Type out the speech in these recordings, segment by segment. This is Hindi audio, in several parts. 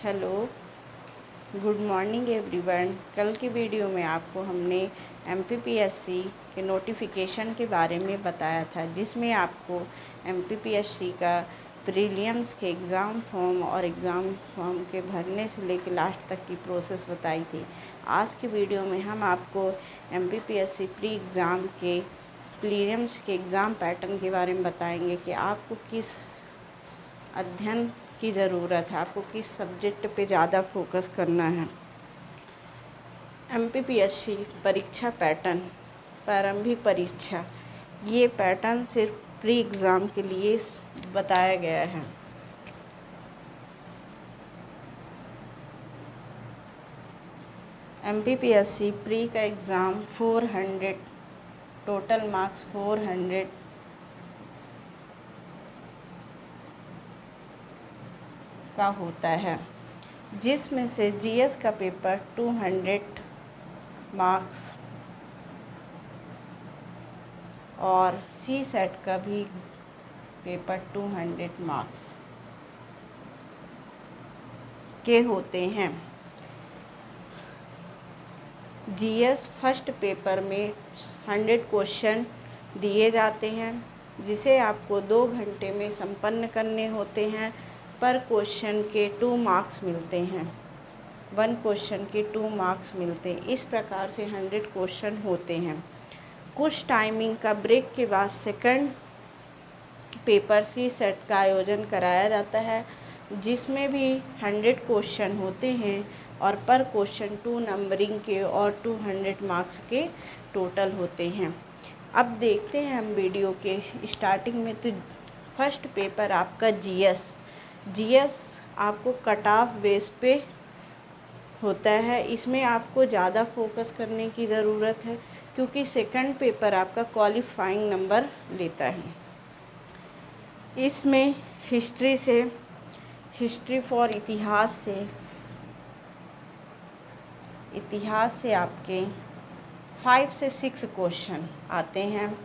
Hello, good morning everyone. कल की वीडियो में आपको हमने एमपीपीएससी के नोटिफिकेशन के बारे में बताया था, जिसमें आपको एमपीपीएससी का प्रीलिम्स के एग्ज़ाम फॉर्म और एग्ज़ाम फॉर्म के भरने से लेकर लास्ट तक की प्रोसेस बताई थी। आज की वीडियो में हम आपको एमपीपीएससी प्री एग्ज़ाम के प्रीलिम्स के एग्ज़ाम पैटर्न के बारे में बताएंगे कि आपको किस अध्ययन की ज़रूरत है, आपको किस सब्जेक्ट पे ज़्यादा फोकस करना है। एमपीपीएससी परीक्षा पैटर्न, प्रारंभिक परीक्षा, ये पैटर्न सिर्फ प्री एग्ज़ाम के लिए बताया गया है। एमपीपीएससी प्री का एग्ज़ाम 400 टोटल मार्क्स 400 का होता है, जिसमें से जीएस का पेपर 200 मार्क्स और सी सेट का भी पेपर 200 मार्क्स के होते हैं। जीएस फर्स्ट पेपर में 100 क्वेश्चन दिए जाते हैं, जिसे आपको 2 घंटे में संपन्न करने होते हैं। पर क्वेश्चन के 2 मार्क्स मिलते हैं, 1 क्वेश्चन के 2 मार्क्स मिलते हैं। इस प्रकार से 100 क्वेश्चन होते हैं। कुछ टाइमिंग का ब्रेक के बाद सेकंड पेपर सी सेट का आयोजन कराया जाता है, जिसमें भी 100 क्वेश्चन होते हैं और पर क्वेश्चन 2 नंबरिंग के और 200 मार्क्स के टोटल होते हैं। अब देखते हैं हम वीडियो के स्टार्टिंग में। तो फर्स्ट पेपर आपका जीएस आपको कट ऑफ बेस पे होता है। इसमें आपको ज़्यादा फोकस करने की ज़रूरत है, क्योंकि सेकंड पेपर आपका क्वालिफाइंग नंबर लेता है। इसमें हिस्ट्री फॉर इतिहास से आपके 5 से 6 क्वेश्चन आते हैं।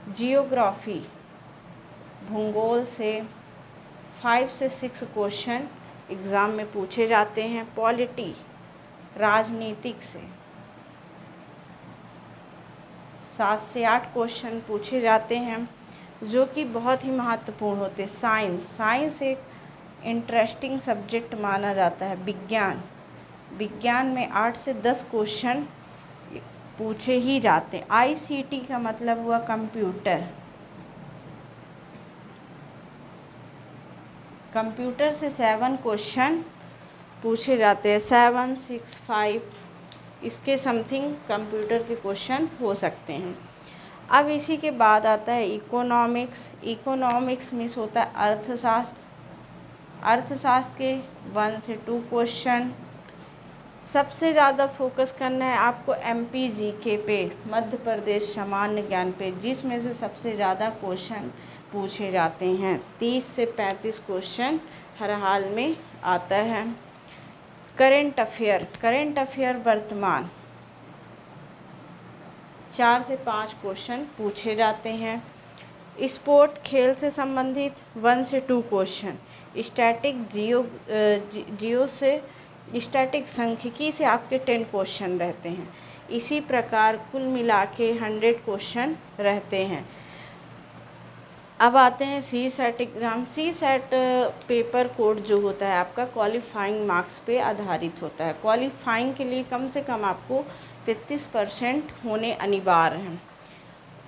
जियोग्राफी भूगोल से 5 से 6 क्वेश्चन एग्ज़ाम में पूछे जाते हैं। पॉलिटी राजनीतिक से 7 से 8 क्वेश्चन पूछे जाते हैं, जो कि बहुत ही महत्वपूर्ण होते हैं। साइंस एक इंटरेस्टिंग सब्जेक्ट माना जाता है। विज्ञान में 8 से 10 क्वेश्चन पूछे ही जाते हैं। आईसीटी का मतलब हुआ कंप्यूटर से 7 क्वेश्चन पूछे जाते हैं। 7, 6, 5 इसके समथिंग कंप्यूटर के क्वेश्चन हो सकते हैं। अब इसी के बाद आता है इकोनॉमिक्स में होता है अर्थशास्त्र के 1 से 2 क्वेश्चन। सबसे ज़्यादा फोकस करना है आपको एमपीजीके पे, मध्य प्रदेश सामान्य ज्ञान पे, जिसमें से सबसे ज़्यादा क्वेश्चन पूछे जाते हैं। 30 से 35 क्वेश्चन हर हाल में आता है। करंट अफेयर वर्तमान 4 से 5 क्वेश्चन पूछे जाते हैं। स्पोर्ट खेल से संबंधित 1 से 2 क्वेश्चन। स्टैटिक सांख्यिकी से आपके 10 क्वेश्चन रहते हैं। इसी प्रकार कुल मिला के 100 क्वेश्चन रहते हैं। अब आते हैं सी सेट एग्ज़ाम। सी सेट पेपर कोड जो होता है आपका क्वालिफाइंग मार्क्स पे आधारित होता है। क्वालिफाइंग के लिए कम से कम आपको 33% होने अनिवार्य हैं।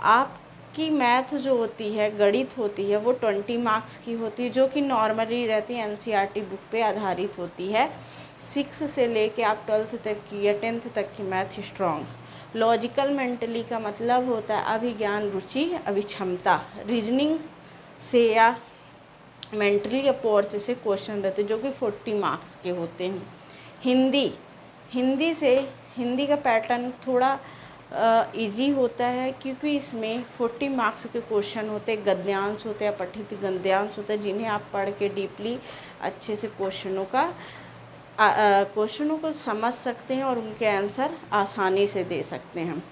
आपकी मैथ जो होती है, गणित होती है, वो 20 मार्क्स की होती है, जो कि नॉर्मली रहती है, एनसीईआरटी बुक पे आधारित होती है। 6 से लेके आप 12th तक की या 10th तक की मैथ स्ट्रॉन्ग। लॉजिकल मेंटली का मतलब होता है अभिज्ञान, रुचि, अभिक्षमता। रीजनिंग से या मेंटली अप्रोच से क्वेश्चन रहते हैं, जो कि 40 मार्क्स के होते हैं। हिंदी का पैटर्न थोड़ा इजी होता है, क्योंकि इसमें 40 मार्क्स के क्वेश्चन होते हैं। गद्यांश होते हैं, पठित गद्यांश होते हैं, जिन्हें आप पढ़ के डीपली अच्छे से क्वेश्चनों को समझ सकते हैं और उनके आंसर आसानी से दे सकते हैं।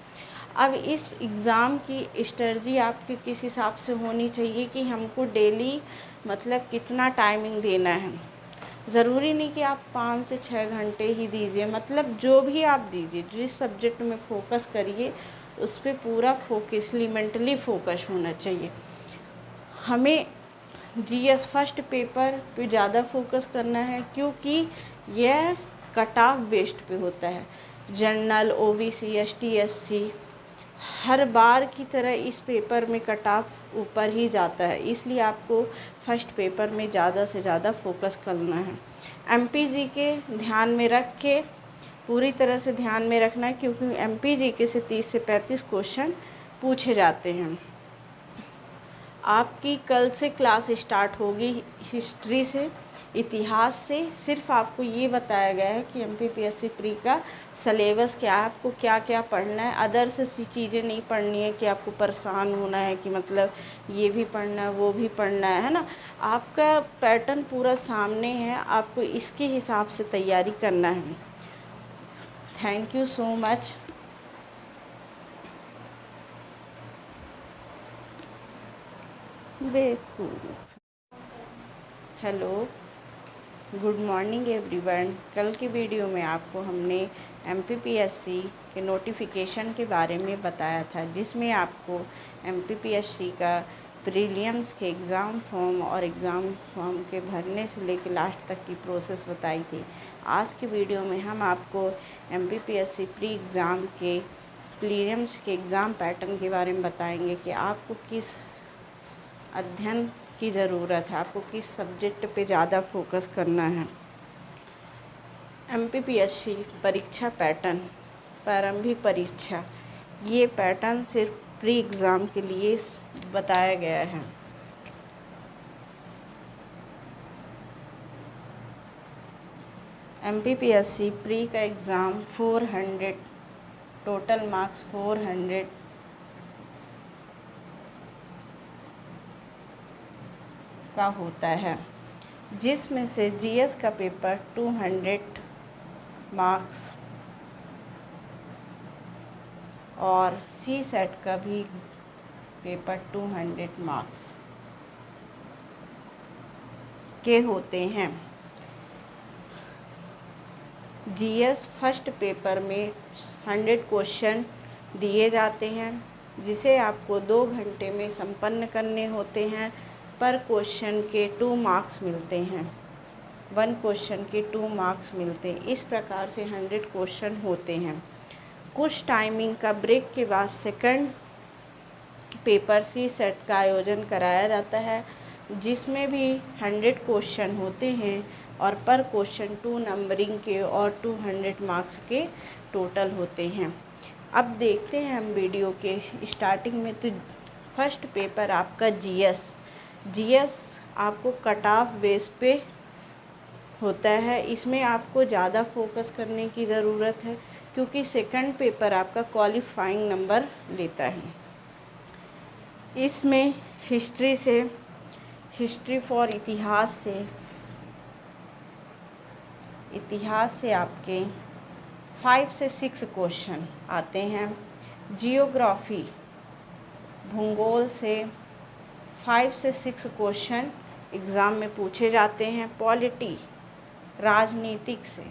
अब इस एग्ज़ाम की स्ट्रेटजी आपके किस हिसाब से होनी चाहिए कि हमको डेली मतलब कितना टाइमिंग देना है। ज़रूरी नहीं कि आप 5 से 6 घंटे ही दीजिए, मतलब जो भी आप दीजिए, जिस सब्जेक्ट में फ़ोकस करिए उस पे पूरा फोकसली मेंटली फोकस होना चाहिए। हमें जीएस फर्स्ट पेपर पे ज़्यादा फोकस करना है क्योंकि यह कट ऑफ बेस्ड पे होता है। जनरल, ओबीसी, एसटी, एससी हर बार की तरह इस पेपर में कट ऑफ ऊपर ही जाता है, इसलिए आपको फर्स्ट पेपर में ज़्यादा से ज़्यादा फोकस करना है। एमपीजी के ध्यान में रख के पूरी तरह से ध्यान में रखना है क्योंकि एमपीजी के से 30 से 35 क्वेश्चन पूछे जाते हैं। आपकी कल से क्लास स्टार्ट होगी हिस्ट्री से, इतिहास से। सिर्फ आपको ये बताया गया है कि एमपीपीएससी प्री का सलेबस क्या है, आपको क्या क्या पढ़ना है। अदर्स चीज़ें नहीं पढ़नी है कि आपको परेशान होना है कि मतलब ये भी पढ़ना है वो भी पढ़ना है ना। आपका पैटर्न पूरा सामने है, आपको इसके हिसाब से तैयारी करना है। Thank you so much. देखो, हेलो, गुड मॉर्निंग एवरीवन। कल की वीडियो में आपको हमने एमपीपीएससी के नोटिफिकेशन के बारे में बताया था, जिसमें आपको एमपीपीएससी का प्रीलिम्स के एग्ज़ाम फॉर्म और एग्ज़ाम फॉर्म के भरने से लेकर लास्ट तक की प्रोसेस बताई थी। आज की वीडियो में हम आपको एमपीपीएससी प्री एग्ज़ाम के प्रीलिम्स के एग्ज़ाम पैटर्न के बारे में बताएंगे कि आपको किस अध्ययन की ज़रूरत है, आपको किस सब्जेक्ट पे ज़्यादा फोकस करना है। एमपीपीएससी परीक्षा पैटर्न, प्रारंभिक परीक्षा, ये पैटर्न सिर्फ प्री एग्ज़ाम के लिए बताया गया है। एमपीपीएससी प्री का एग्ज़ाम 400 टोटल मार्क्स 400 का होता है, जिसमें से जीएस का पेपर 200 मार्क्स और सी सेट का भी पेपर 200 मार्क्स के होते हैं। जीएस फर्स्ट पेपर में 100 क्वेश्चन दिए जाते हैं, जिसे आपको 2 घंटे में संपन्न करने होते हैं। पर क्वेश्चन के 2 मार्क्स मिलते हैं, 1 क्वेश्चन के 2 मार्क्स मिलते हैं। इस प्रकार से 100 क्वेश्चन होते हैं। कुछ टाइमिंग का ब्रेक के बाद सेकंड पेपर सी सेट का आयोजन कराया जाता है, जिसमें भी 100 क्वेश्चन होते हैं और पर क्वेश्चन 2 नंबरिंग के और 200 मार्क्स के टोटल होते हैं। अब देखते हैं हम वीडियो के स्टार्टिंग में। तो फर्स्ट पेपर आपका जीएस आपको कट ऑफ बेस पे होता है। इसमें आपको ज़्यादा फोकस करने की ज़रूरत है क्योंकि सेकंड पेपर आपका क्वालिफाइंग नंबर लेता है। इसमें हिस्ट्री फॉर इतिहास से आपके 5 से 6 क्वेश्चन आते हैं। जियोग्राफी भूगोल से 5 से 6 क्वेश्चन एग्ज़ाम में पूछे जाते हैं। पॉलिटी राजनीतिक से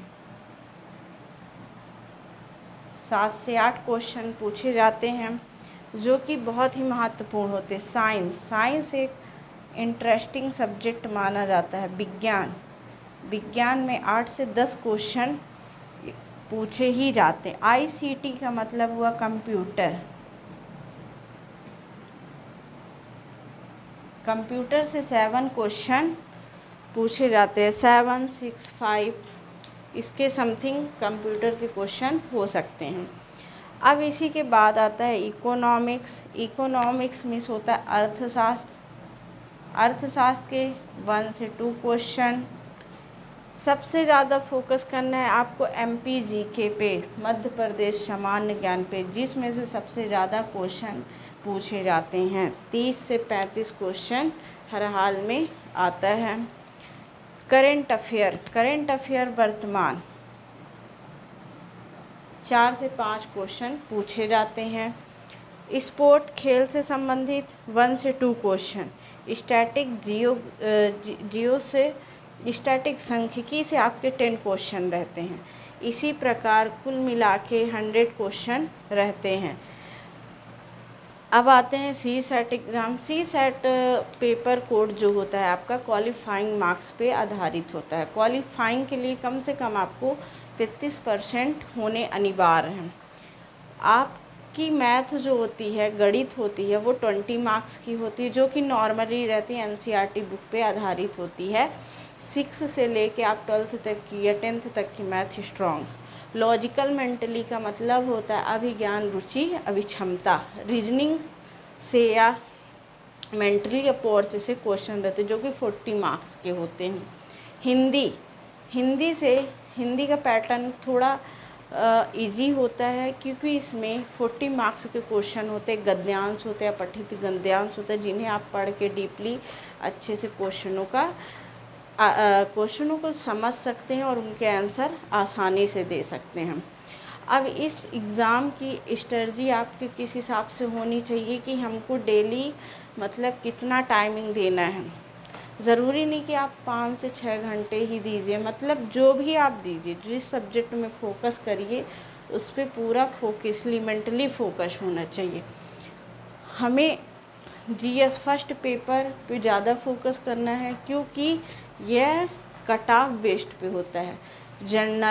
7 से 8 क्वेश्चन पूछे जाते हैं, जो कि बहुत ही महत्वपूर्ण होते हैं। साइंस एक इंटरेस्टिंग सब्जेक्ट माना जाता है। विज्ञान में 8 से 10 क्वेश्चन पूछे ही जाते हैं। आईसीटी का मतलब हुआ कंप्यूटर से 7 क्वेश्चन पूछे जाते हैं। 7, 6, 5 इसके समथिंग कंप्यूटर के क्वेश्चन हो सकते हैं। अब इसी के बाद आता है इकोनॉमिक्स में होता है अर्थशास्त्र के 1 से 2 क्वेश्चन। सबसे ज़्यादा फोकस करना है आपको एमपीजीके पे, मध्य प्रदेश सामान्य ज्ञान पे, जिसमें से सबसे ज़्यादा क्वेश्चन पूछे जाते हैं। 30 से 35 क्वेश्चन हर हाल में आता है। करंट अफेयर वर्तमान 4 से 5 क्वेश्चन पूछे जाते हैं। स्पोर्ट खेल से संबंधित 1 से 2 क्वेश्चन। स्टैटिक जियो से स्टैटिक सांख्यिकी से आपके 10 क्वेश्चन रहते हैं। इसी प्रकार कुल मिला के 100 क्वेश्चन रहते हैं। अब आते हैं सी सेट एग्ज़ाम। सी सेट पेपर कोड जो होता है आपका क्वालिफाइंग मार्क्स पे आधारित होता है। क्वालिफाइंग के लिए कम से कम आपको 33% होने अनिवार्य हैं। आपकी मैथ जो होती है, गणित होती है, वो 20 मार्क्स की होती है, जो कि नॉर्मली रहती है, एनसीईआरटी बुक पे आधारित होती है। 6 से लेके आप 12th तक की या 10th तक की मैथ स्ट्रॉन्ग। लॉजिकल मेंटली का मतलब होता है अभिज्ञान, रुचि, अभिक्षमता। रीजनिंग से या मेंटली अप्रोच से क्वेश्चन रहते हैं जो कि 40 मार्क्स के होते हैं। हिंदी का पैटर्न थोड़ा इजी होता है, क्योंकि इसमें 40 मार्क्स के क्वेश्चन होते हैं, गद्यांश होते हैं, पठित गद्यांश होते हैं, जिन्हें आप पढ़ के डीपली अच्छे से क्वेश्चनों को समझ सकते हैं और उनके आंसर आसानी से दे सकते हैं। अब इस एग्ज़ाम की स्ट्रेटजी आपके किस हिसाब से होनी चाहिए कि हमको डेली मतलब कितना टाइमिंग देना है। ज़रूरी नहीं कि आप 5 से 6 घंटे ही दीजिए, मतलब जो भी आप दीजिए, जिस सब्जेक्ट में फोकस करिए उस पर पूरा फोकसली मेंटली फोकस होना चाहिए। हमें जीएस फर्स्ट पेपर पे ज़्यादा फोकस करना है, क्योंकि यह कट ऑफ बेस्ड पे होता है। जनरल